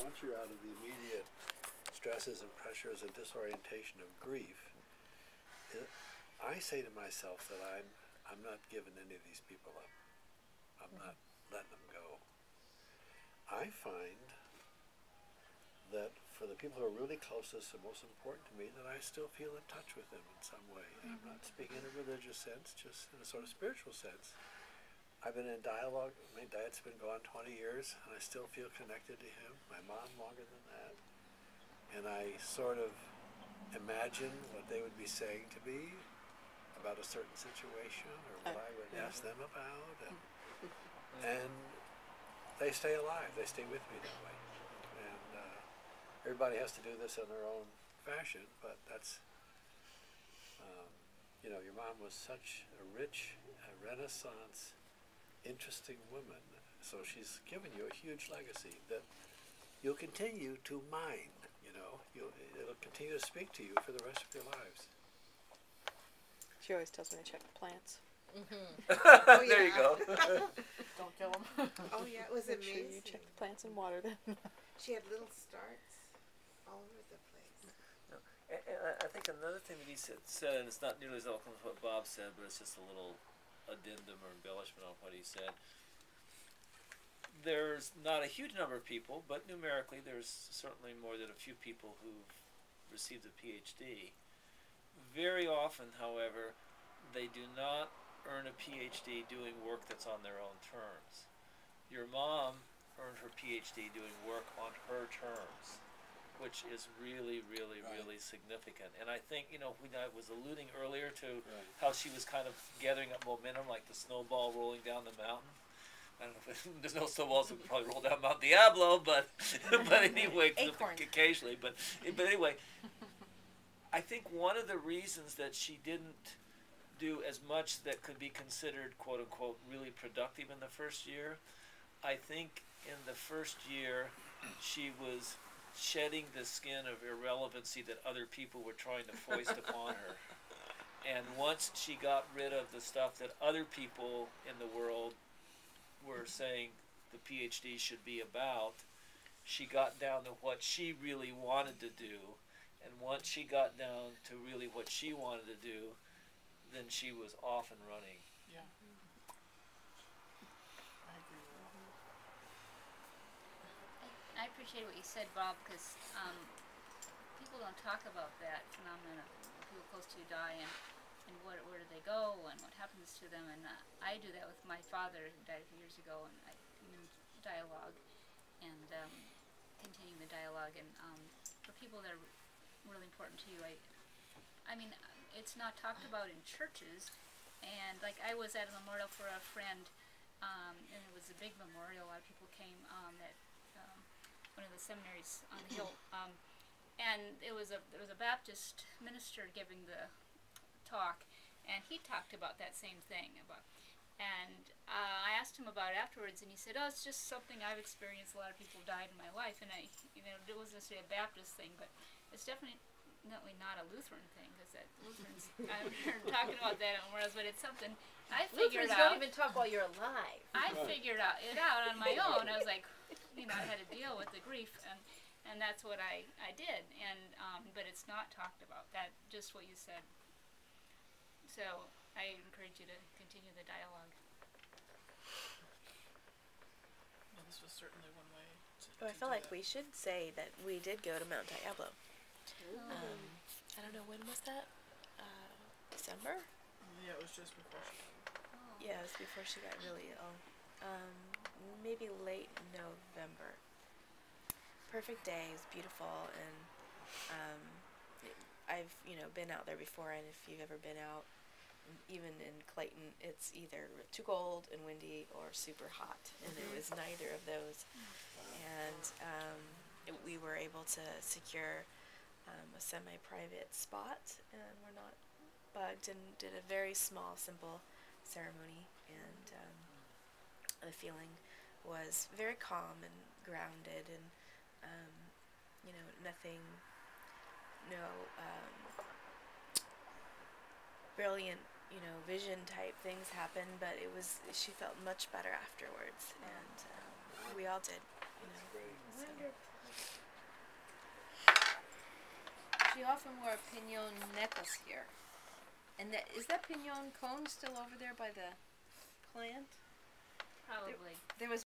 once you're out of the immediate stresses and pressures and disorientation of grief, I say to myself that I'm not giving any of these people up. I'm not letting them go. I find that for the people who are really closest and most important to me, that I still feel in touch with them in some way. And I'm not speaking in a religious sense, just in a sort of spiritual sense. I've been in dialogue. My dad's been gone 20 years, and I still feel connected to him. My mom longer than that. And I sort of imagine what they would be saying to me about a certain situation, or what I would ask them about. And they stay alive. They stay with me that way. And everybody has to do this in their own fashion, but that's, you know, your mom was such a rich, Renaissance, interesting woman. So she's given you a huge legacy that you'll continue to mine, you know. It'll continue to speak to you for the rest of your lives. She always tells me to check the plants. Oh, yeah. There you go. Don't kill them. Oh yeah, it was Make sure amazing. you check the plants and water them. She had little starts all over the place. No. And I think another thing that he said, and it's not nearly as eloquent as what Bob said, but it's just a little addendum or embellishment on what he said. There's not a huge number of people, but numerically there's certainly more than a few people who've received a PhD. Very often, however, they do not earn a PhD doing work that's on their own terms. Your mom earned her PhD doing work on her terms, which is really, really, really significant. And I think, you know, when I was alluding earlier to how she was kind of gathering up momentum like the snowball rolling down the mountain. I don't know if there's no snowballs that probably roll down Mount Diablo, but anyway, occasionally. But anyway, I think one of the reasons that she didn't do as much that could be considered, quote unquote, really productive in the first year, I think in the first year she was shedding the skin of irrelevancy that other people were trying to foist upon her. And once she got rid of the stuff that other people in the world were saying the PhD should be about, she got down to what she really wanted to do. And once she got down to really what she wanted to do, then she was off and running. Yeah. I agree with that. I appreciate what you said, Bob, because people don't talk about that phenomenon of people close to you die and where do they go and what happens to them. And I do that with my father, who died a few years ago, and I dialogue and continue the dialogue. And for people that are really important to you, I mean, it's not talked about in churches. And like I was at a memorial for a friend, and it was a big memorial. A lot of people came at one of the seminaries on the hill, and there was a Baptist minister giving the talk, and he talked about that same thing and I asked him about it afterwards, and he said, "Oh, it's just something I've experienced. A lot of people died in my life, and it wasn't necessarily a Baptist thing, but it's definitely not a Lutheran thing, because Lutherans I'm talking about that somewhere else, but it's something I figured Lutherans out. don't even talk while you're alive. I figured it out on my own. I was like, I had to deal with the grief, and that's what I did, and but it's not talked about. That just what you said. So I encourage you to continue the dialogue. Yeah, this was certainly one way Oh, I feel like we should say that we did go to Mount Diablo. I don't know, when was that? December? Yeah, it was just before she died. Oh. Yeah, it was before she got really ill. Maybe late November. Perfect day, it was beautiful, and I've been out there before, and if you've ever been out, even in Clayton, it's either too cold and windy or super hot, and it was neither of those. And we were able to secure a semi-private spot, and we're not bugged, and did a very small, simple ceremony, and the feeling was very calm and grounded, and nothing, brilliant, vision type things happened, but she felt much better afterwards, and we all did. So. She often wore a pignon necklace here. And is that pignon cone still over there by the plant? Probably. There was